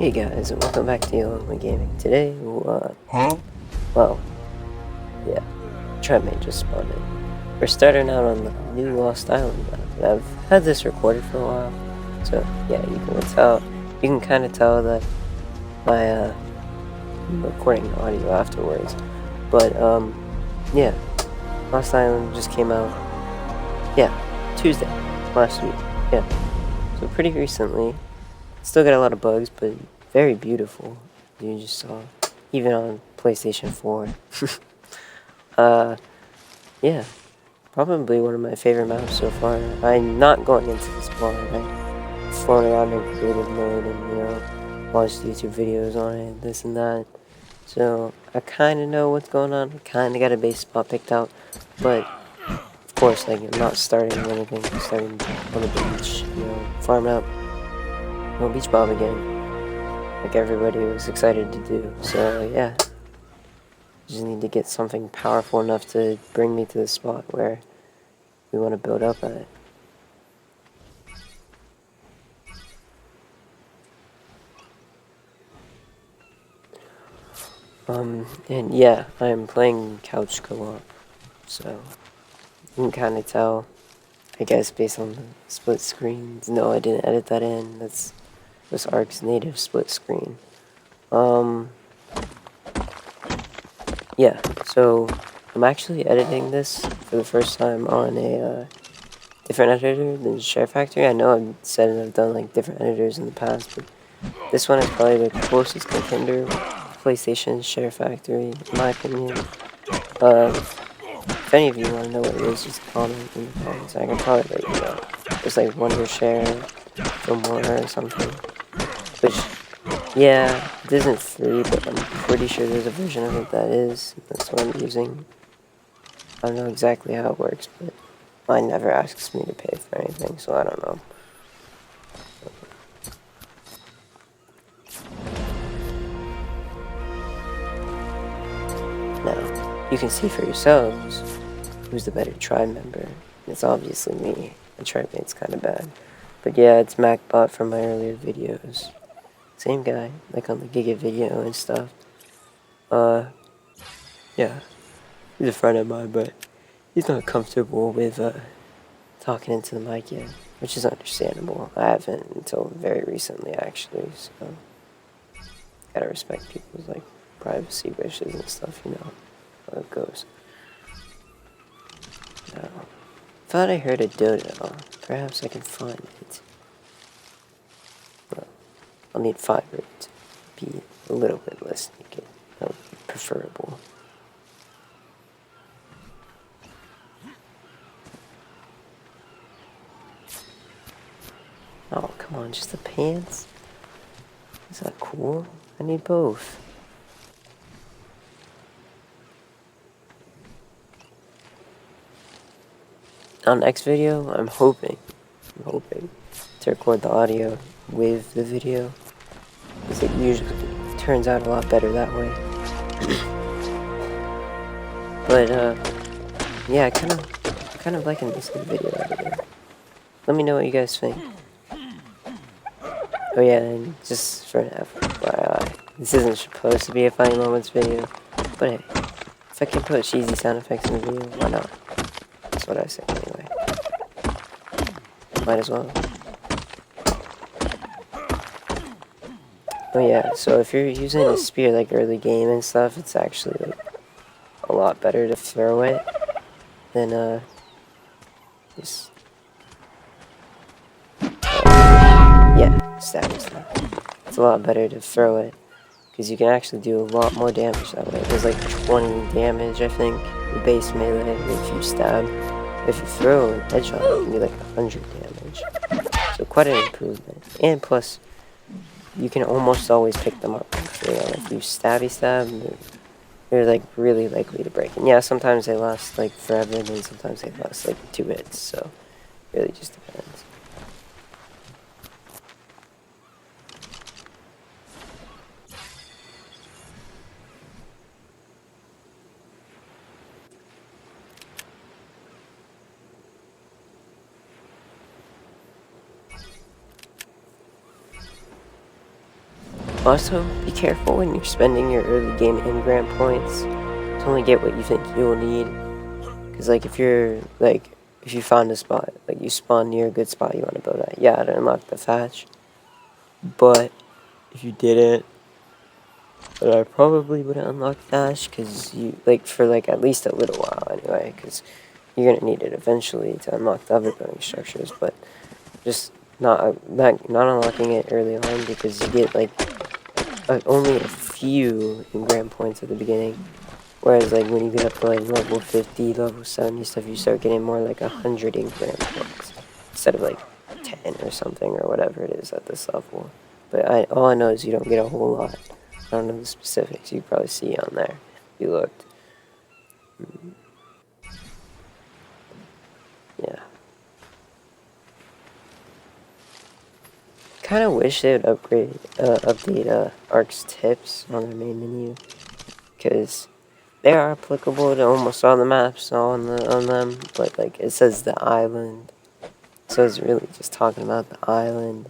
Hey guys, and welcome back to Yellow Gaming. Today, well, yeah, Trapmate just spawned in. We're starting out on the new Lost Island map, and I've had this recorded for a while, so yeah, you can kind of tell that I'm recording the audio afterwards, but yeah, Lost Island just came out, yeah, Tuesday, last week, yeah, so pretty recently. Still got a lot of bugs, but very beautiful. You just saw, even on PlayStation 4. Yeah, probably one of my favorite maps so far. I'm not going into this bar. I've flown around in creative mode and, watched YouTube videos on it, this and that. So I kind of know what's going on. Kind of got a base spot picked out, but of course, like, I'm not starting anything. I'm starting on the beach, farming up. No beach bob again. Like everybody was excited to do. So yeah, just need to get something powerful enough to bring me to the spot where we want to build up at. And yeah, I'm playing couch co-op, so you can kind of tell, I guess, based on the split screens. No, I didn't edit that in. That's Ark's native split screen. Yeah, so I'm actually editing this for the first time on a different editor than Share Factory. I know I've said I've done like different editors in the past, but this one is probably the closest contender to PlayStation Share Factory, in my opinion. If any of you want to know what it is, just comment in the comments. I can probably let you know. It's like Wondershare for more or something. Which, yeah, it isn't free, but I'm pretty sure there's a version of it that is. That's what I'm using. I don't know exactly how it works, but mine never asks me to pay for anything, so I don't know. Now, you can see for yourselves who's the better tribe member. It's obviously me. My tribe mate's kind of bad. But yeah, it's MacBot from my earlier videos. Same guy, like on the Giga video and stuff. Yeah, he's a friend of mine, but he's not comfortable with talking into the mic yet, which is understandable. I haven't until very recently, actually, so gotta respect people's like privacy wishes and stuff, how it goes. Now, thought I heard a dodo. Perhaps I can find it. Well, I'll need fiber to be a little bit less naked. That would be preferable. Oh, come on, just the pants? Is that cool? I need both. On next video, I'm hoping to record the audio with the video, because it usually turns out a lot better that way. But yeah, I kind of liking this new video editor. Let me know what you guys think. Oh yeah, and just for an FYI, this isn't supposed to be a funny moments video, but hey, if I can put cheesy sound effects in the video, why not? That's what I say anyway. Might as well. Oh yeah, so if you're using a spear like early game and stuff, it's actually like a lot better to throw it than just stabbing stuff. It's a lot better to throw it because you can actually do a lot more damage that way. There's like 20 damage, I think, the base melee if you stab. If you throw an headshot, it can be like 100 damage. So quite an improvement. And plus, you can almost always pick them up. If you stab, they're like really likely to break. And yeah, sometimes they last like forever, and then sometimes they last like 2 hits. So it really just depends. Also, be careful when you're spending your early game engram points to only get what you think you'll need. Because, like, if you found a spot, like, you spawn near a good spot you want to build at, yeah, to unlock the thatch. But, if you didn't, but I probably wouldn't unlock thatch, because for, like, at least a little while, anyway, because you're gonna need it eventually to unlock the other building structures, but just not unlocking it early on, because you get, like, only a few engram points at the beginning. Whereas, like, when you get up to, like, level 50, level 70 stuff, you start getting more like 100 engram points instead of, like, 10 or something or whatever it is at this level. But all I know is you don't get a whole lot. I don't know the specifics. You probably see on there if you looked. Yeah. Kind of wish they would update Ark's tips on their main menu, because they are applicable to almost all the maps on them, but, like, it says the island, so it's really just talking about the island.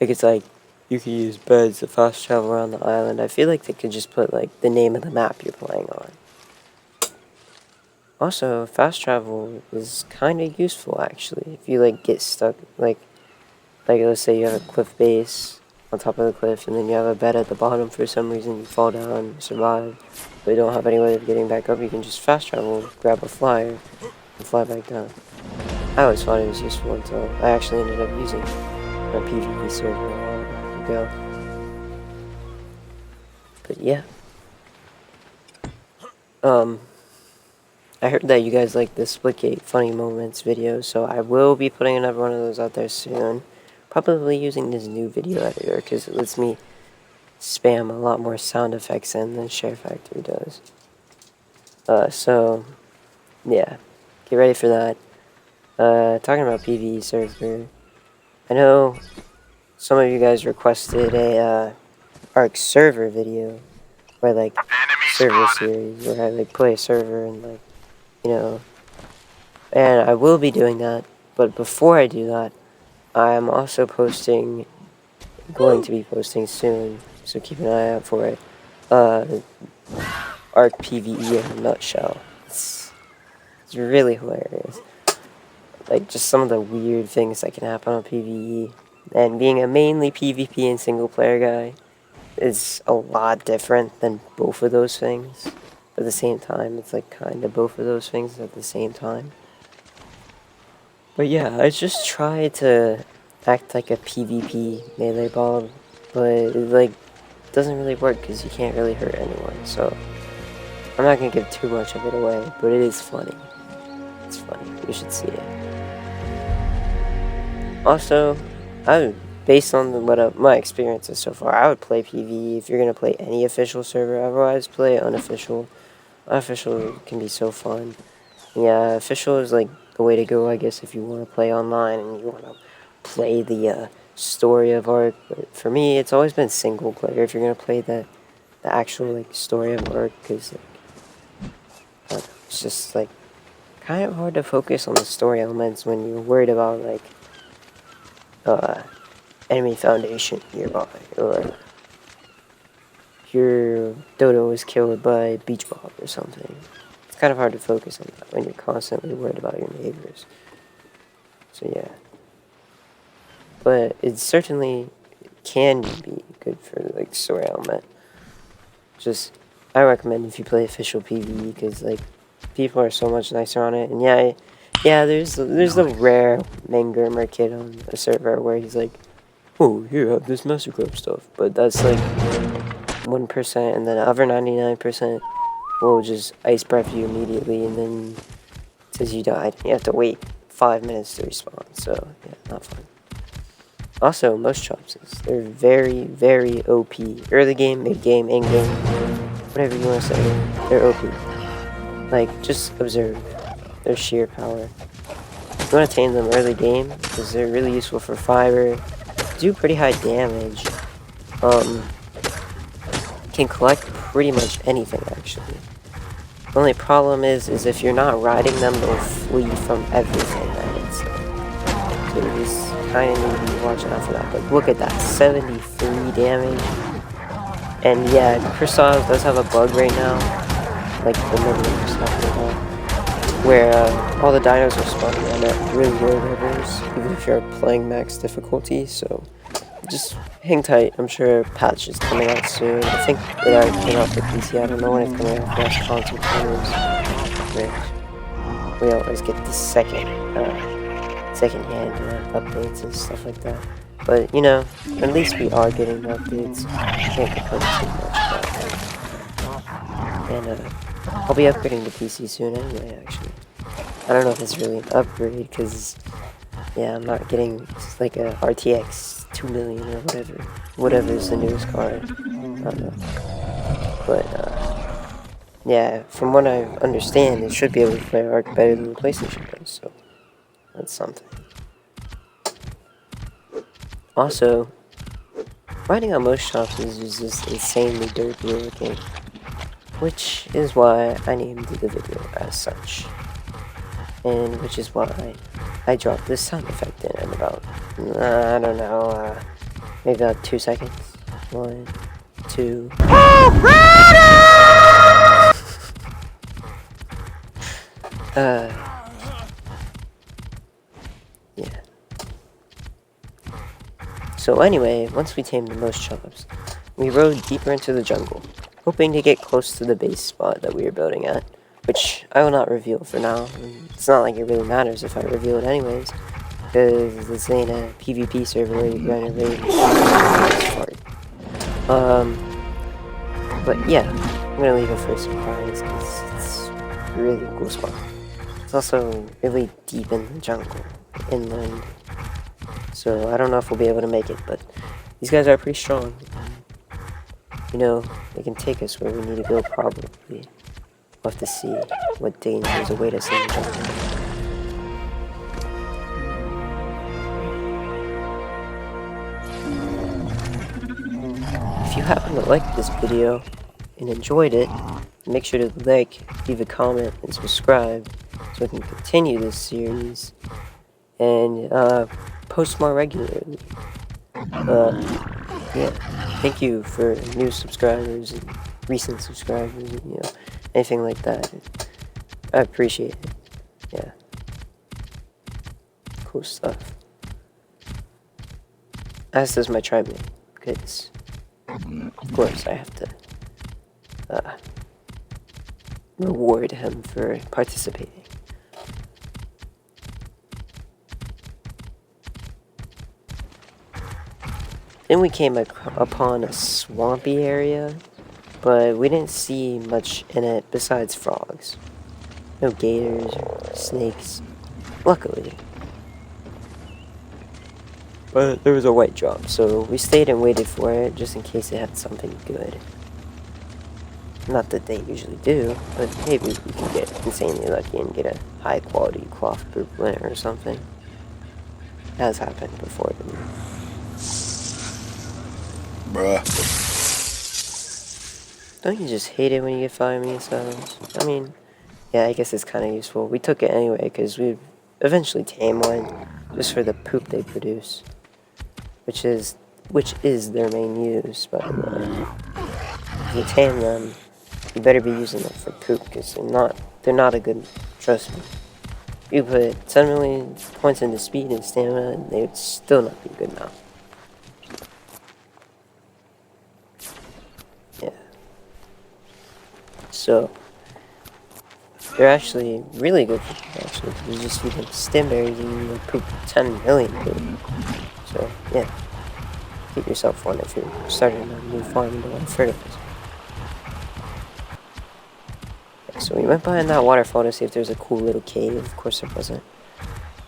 Like, it's like, you can use beds to fast travel around the island. I feel like they could just put, like, the name of the map you're playing on. Also, fast travel is kind of useful, actually, if you, like, get stuck, like, let's say you have a cliff base on top of the cliff, and then you have a bed at the bottom for some reason, you fall down, you survive, but you don't have any way of getting back up, you can just fast travel, grab a flyer, and fly back down. I always thought it was useful until I actually ended up using a PvE server a while back ago. But yeah. I heard that you guys like the Splitgate Funny Moments video, so I will be putting another one of those out there soon. Probably using this new video editor, because it lets me spam a lot more sound effects in than Share Factory does. So, yeah. Get ready for that. Talking about PvE server, I know some of you guys requested a Ark server video, or, like, server series, where I, like, play a server and, like, you know, and I will be doing that, but before I do that, I'm also going to be posting soon, so keep an eye out for it, Ark PvE in a nutshell. It's really hilarious. Like, just some of the weird things that can happen on PvE, and being a mainly PvP and single player guy is a lot different than both of those things. But at the same time, it's, like, kind of both of those things at the same time. But yeah, I just try to act like a PvP melee ball, but it, like, doesn't really work because you can't really hurt anyone, so I'm not gonna give too much of it away, but it is funny. It's funny. You should see it. Also, based on my experiences so far, I would play PvE if you're gonna play any official server. Otherwise, play unofficial. Unofficial can be so fun. Yeah, official is, like, the way to go, I guess, if you want to play online and you want to play the story of Ark. But for me, it's always been single player if you're gonna play the actual, like, story of Ark, because, like, it's just, like, kind of hard to focus on the story elements when you're worried about, like, enemy foundation nearby, or your dodo was killed by beach bog or something. It's kind of hard to focus on that when you're constantly worried about your neighbors. So yeah. But it certainly can be good for, like, story element. Just, I recommend if you play official PvE, because, like, people are so much nicer on it. And yeah, there's the rare Mangurmer kid on a server where he's like, oh, here, have this Master Club stuff. But that's, like, 1%, and then the other 99% will just ice breath you immediately, and then it says you died. You have to wait 5 minutes to respawn, so yeah, not fun. Also, Moschops, they're very, very OP. Early game, mid game, end game, whatever you want to say, they're OP. Like, just observe their sheer power. You want to tame them early game, because they're really useful for fiber, do pretty high damage, can collect pretty much anything, actually. The only problem is if you're not riding them, they'll flee from everything that hits them. So you just kind of need to be watching out for that. But look at that, 73 damage. And yeah, Chrysalis does have a bug right now, like the menu or something, where all the dinos are spawning in at really low levels, even if you're playing max difficulty. So just hang tight. I'm sure a patch is coming out soon. I think it already came out for PC. I don't know when it's coming out for us console players. We always get the second-hand updates and stuff like that. But you know, at least we are getting updates. Can't complain too much about that. And I'll be upgrading the PC soon anyway. Actually, I don't know if it's really an upgrade because yeah, I'm not getting like a RTX 2 million or whatever is the newest card. I don't know, but yeah, from what I understand, it should be able to play Arc better than the PlayStation does. So that's something. Also, riding on Moschops is just insanely derpy looking, which is why I named the video as such, and which is why I dropped this sound effect in about, I don't know, maybe about 2 seconds. 1, 2. Yeah. So anyway, once we tamed the Moschops, we rode deeper into the jungle, hoping to get close to the base spot that we were building at, which I will not reveal for now. It's not like it really matters if I reveal it anyways, because this ain't a PvP server where you're going to raid but yeah, I'm gonna leave it for a surprise because it's a really cool spot. It's also really deep in the jungle, inland. So I don't know if we'll be able to make it, but these guys are pretty strong. You know, they can take us where we need to go probably. We'll have to see what dangers await us in the jungle. If you happen to like this video and enjoyed it, make sure to like, leave a comment, and subscribe so I can continue this series and post more regularly. Yeah, thank you for new subscribers and recent subscribers and, you know, anything like that. I appreciate it. Yeah. Cool stuff. As does my tribe mate, because of course I have to reward him for participating. Then we came upon a swampy area, but we didn't see much in it besides frogs. No gators or snakes, luckily. But there was a white drop, so we stayed and waited for it just in case it had something good. Not that they usually do, but maybe we could get insanely lucky and get a high quality cloth blueprint or something. Has happened before to me. Bruh. Don't you just hate it when you get fire sounds? I mean, yeah, I guess it's kind of useful. We took it anyway because we'd eventually tame one just for the poop they produce, which is their main use. But if you tame them, you better be using them for poop because they're not a good. Trust me. You put 7 million points into speed and stamina, and they would still not be good enough. Yeah. So they're actually really good for you, actually, because you just feed them stem berries and you poop 10 million poop. So, yeah. Get yourself one if you're starting a new farm and don't want fertilizer. Yeah, so we went behind that waterfall to see if there's a cool little cave. Of course there wasn't.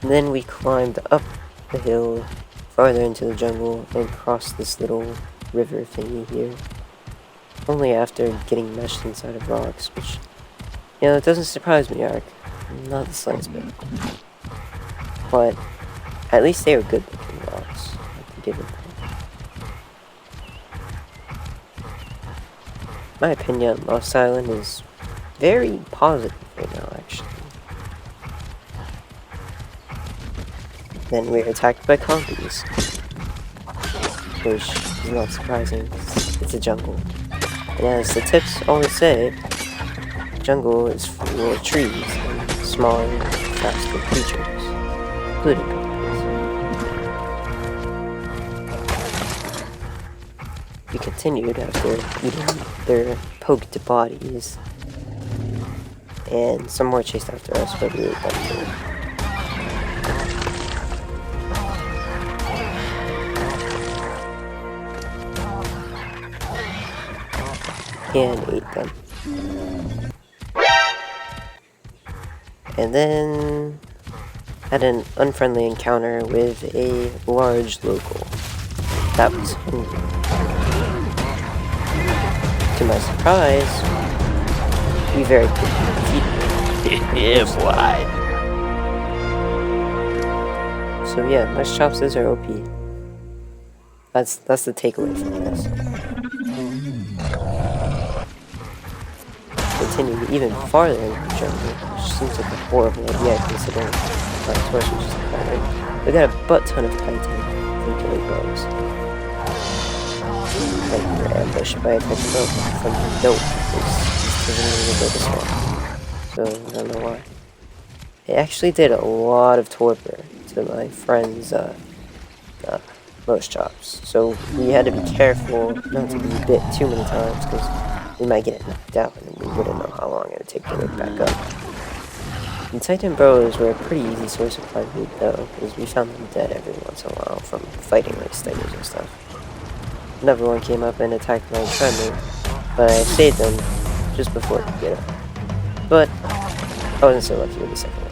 And then we climbed up the hill farther into the jungle and crossed this little river thingy here. Only after getting meshed inside of rocks, which, you know, it doesn't surprise me, Ark. Not the slightest bit. But at least they were good looking rocks. I can give it that. My opinion on Lost Island is very positive right now, actually. Then we were attacked by compies, which is not surprising, 'cause it's a jungle. And as the tips always say, jungle is full of trees and smaller, faster creatures, including goblins. We continued after eating their poked bodies, and some more chased after us, but we ate them too. And ate them. And then had an unfriendly encounter with a large local that was hungry. To my surprise, we very quickly defeated it. Yeah, boy. So yeah, Moschops are OP. That's the takeaway from this. Continue even farther into the jungle, which seems like a horrible idea considering our torch was just firing. We got a butt ton of python from killing bugs. Like we were ambushed by a type of bug from the dope, because he's taking me to go to spawn. So I don't know why. It actually did a lot of torpor to my friend's Moschops. So we had to be careful not to be bit too many times because we might get it knocked out and we wouldn't know how long it would take to wake back up. And Titan Bros were a pretty easy source of hard loot though, because we found them dead every once in a while from fighting like stingers and stuff. Another one came up and attacked my treadmill, but I saved them just before it could get up. But I wasn't so lucky with the second one.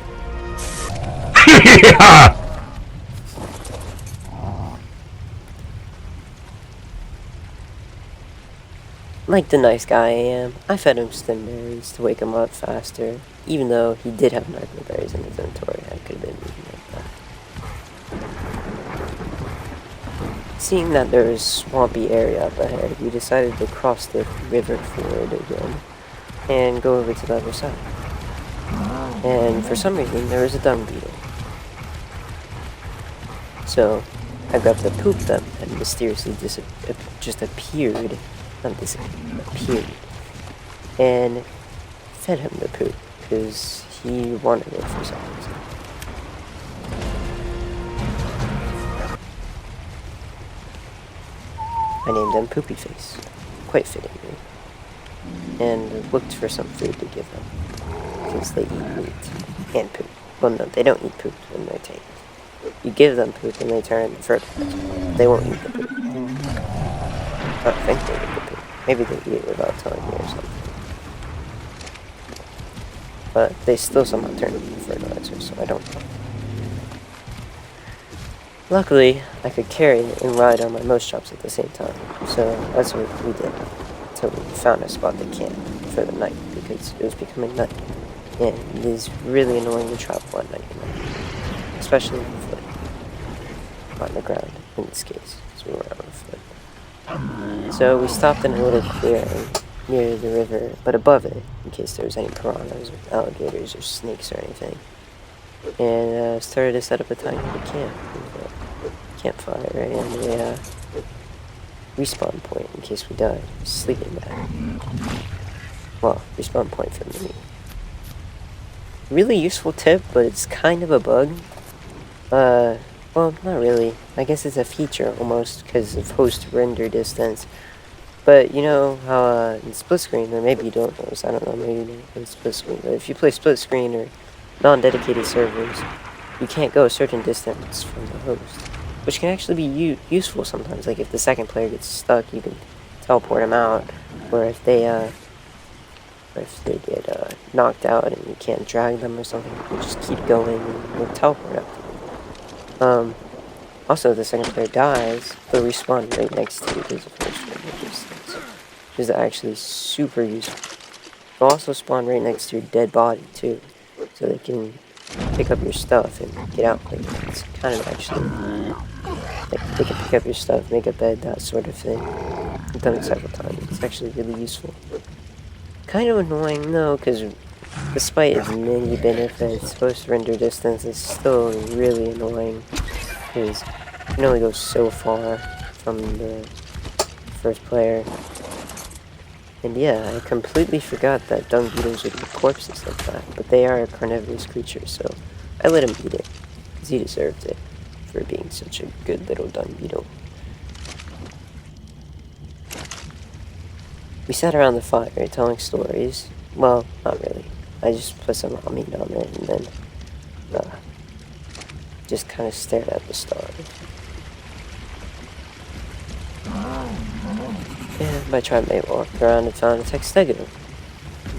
Like the nice guy I am, I fed him stem berries to wake him up faster, even though he did have nightmare berries in his inventory. I could have been moving like that. Seeing that there was a swampy area up ahead, we decided to cross the river ford again and go over to the other side. And for some reason, there was a dung beetle. So I grabbed the poop that had mysteriously just appeared. Not disappeared, appeared. And fed him the poop, because he wanted it for some reason. I named him Poopy Face, quite fittingly, and looked for some food to give them, because they eat meat and poop. Well, no, they don't eat poop when they're tamed. You give them poop and they turn into fertilizer. They won't eat the poop. I don't think they eat the poop. Maybe they eat it without telling me or something. But they still somehow turn into fertilizer, so I don't know. Luckily, I could carry and ride on my Moschops at the same time, so that's what we did until we found a spot to camp for the night, because it was becoming night, and it is really annoying to travel at night, especially on foot, on the ground in this case, because we were on foot. So we stopped in a little clearing near the river, but above it, in case there was any piranhas or alligators or snakes or anything. And started to set up a tiny little camp with a campfire and a respawn point in case we died. Sleeping bag. Well, respawn point for me. Really useful tip, but it's kind of a bug. Well, not really. I guess it's a feature almost because of host render distance. But you know how in split screen, or maybe you don't notice, I don't know, maybe you know in split screen, but if you play split screen or non-dedicated servers, you can't go a certain distance from the host, which can actually be useful sometimes. Like if the second player gets stuck, you can teleport them out, or if they get knocked out and you can't drag them or something, you can just keep going and you'll teleport out. Also, if the second player dies, they'll respawn right next to you because of first render distance, which is actually super useful. They'll also spawn right next to your dead body too, so they can pick up your stuff and get out quicker. It's kind of actually, like, they can pick up your stuff, make a bed, that sort of thing. I've done it several times. It's actually really useful. Kind of annoying though, because despite its many benefits, post render distance is still really annoying, because you can only go so far from the first player, And yeah, I completely forgot that dung beetles would eat corpses like that, but they are a carnivorous creature, so I let him eat it, because he deserved it for being such a good little dung beetle. We sat around the fire telling stories. Well, not really. I just put some raw meat on it and then just kind of stared at the stars. And my tribe-mate walked around and found a tech stego,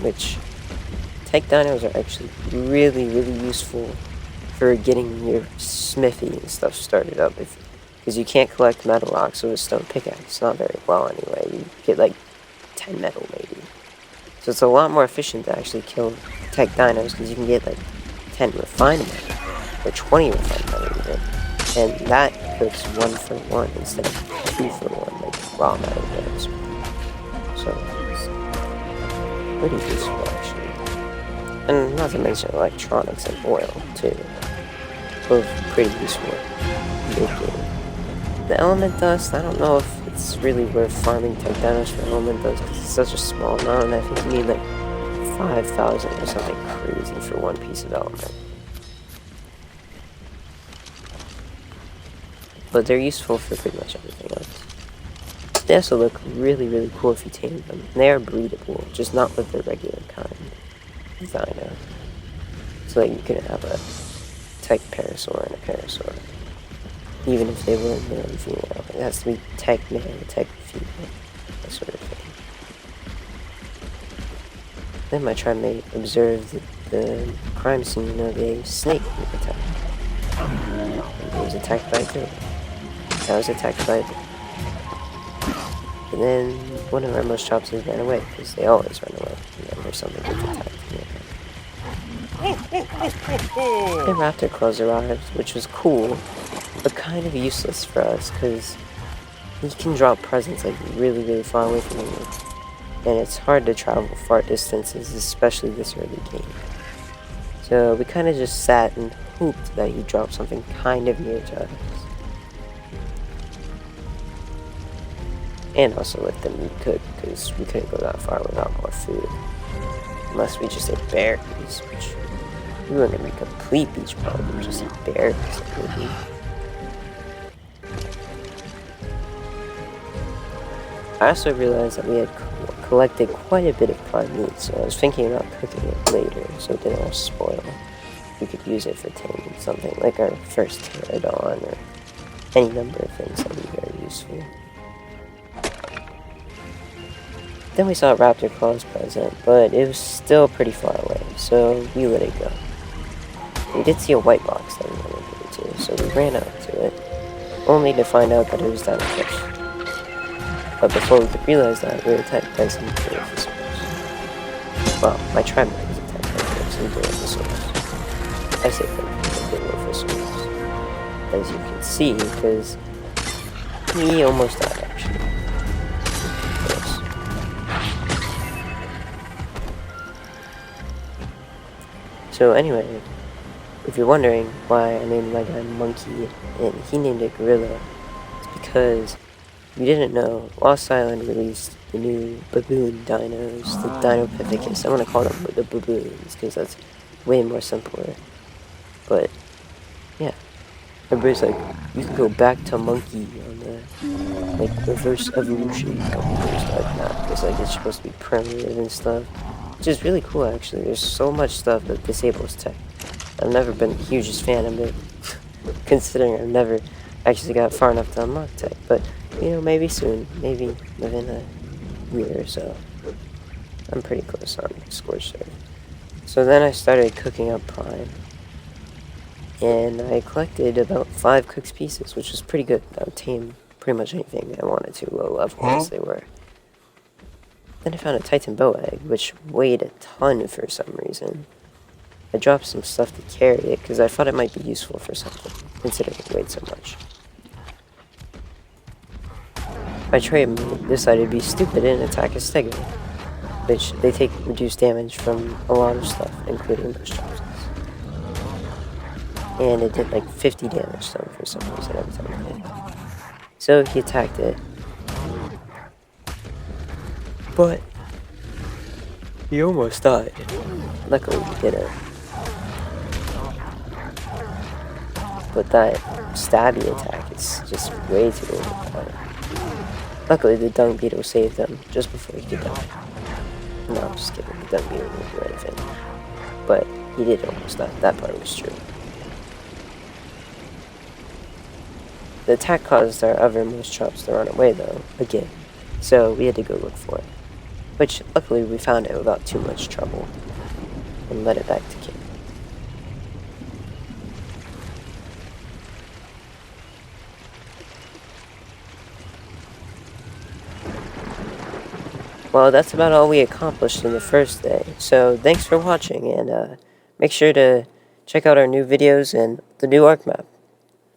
which tech dinos are actually really, really useful for getting your smithy and stuff started up, because you can't collect metal rocks with a stone pickaxe. Not very well anyway. You get like 10 metal maybe. So it's a lot more efficient to actually kill tech dinos, because you can get like 10 refined metal, or 20 refined metal even. And that cooks 1 for 1 instead of 2 for 1 like raw metal does. So it's pretty useful actually. And not to mention electronics and oil too. Both pretty useful. The element dust, I don't know if it's really worth farming tech dinos for element dust, because it's such a small amount. I think you need like 5,000 or something crazy for 1 piece of element. But they're useful for pretty much everything else. They also look really, really cool if you tame them. And they are breedable, just not with their regular kind of dino. So like you can have a tech parasaur and a parasaur. Even if they were male and female. It has to be tech male and tech female. That sort of thing. Then my tribe-mate observed the crime scene of a snake being attacked. He was attacked by a goat. I was attacked by a goat. And then one of our Moschops ran away, because they always run away whenever something gets attacked. The raptor claws arrived, which was cool, but kind of useless for us, because he can drop presents like really, really far away from you. And it's hard to travel far distances, especially this early game. So we kind of just sat and hoped that he'd drop something kind of near to us. And also let the meat cook, because we couldn't go that far without more food. Unless we just ate berries, which we weren't going to be complete beach bum, just eat berries. I also realized that we had collected quite a bit of prime meat, so I was thinking about cooking it later so it didn't all spoil. We could use it for taming something like our first pterodon or any number of things that would be very useful. Then we saw raptor claws present, but it was still pretty far away, so we let it go. We did see a white box that we wanted to go to, so we ran out to it, only to find out that it was down a fish. But before we could realize that, we were attacked by some Dilophosaurs. Well, my tribe-mate was attacked by some Dilophosaurs. I say Dilophosaurs, as you can see, because he almost died actually. So anyway, if you're wondering why I named my guy Monkey and he named it Gorilla, it's because you didn't know Lost Island released the new baboon dinos, the Dinopithecus. I want to call them the baboons because that's way more simpler. But yeah, everybody's like, you can go back to Monkey on the reverse evolution because like it's supposed to be primitive and stuff. Which is really cool actually. There's so much stuff that disables tech. I've never been the hugest fan of it, considering I've never actually got far enough to unlock tech. But, you know, maybe soon. Maybe within a year or so. I'm pretty close on Scorched Earth. So then I started cooking up Prime. And I collected about 5 cooked pieces, which was pretty good. I would tame pretty much anything I wanted to, low level as they were. Then I found a Titan bow egg, which weighed a ton for some reason. I dropped some stuff to carry it, because I thought it might be useful for something, considering it weighed so much. My tribe decided to be stupid and attack a stego, which they take reduced damage from a lot of stuff, including Moschops. And it did like 50 damage to him for some reason every time it hit. So he attacked it. But He almost died. Luckily, he didn't. But that stabby attack is just way too overpowered. Luckily, the dung beetle saved him just before he could die. No, I'm just kidding. The dung beetle didn't do anything. But he did almost die. That part was true. The attack caused our other Moschops to run away, though, again. So we had to go look for it. Which, luckily, we found it without too much trouble. And led it back to camp. Well, that's about all we accomplished in the first day. So thanks for watching, and make sure to check out our new videos and the new ARC map.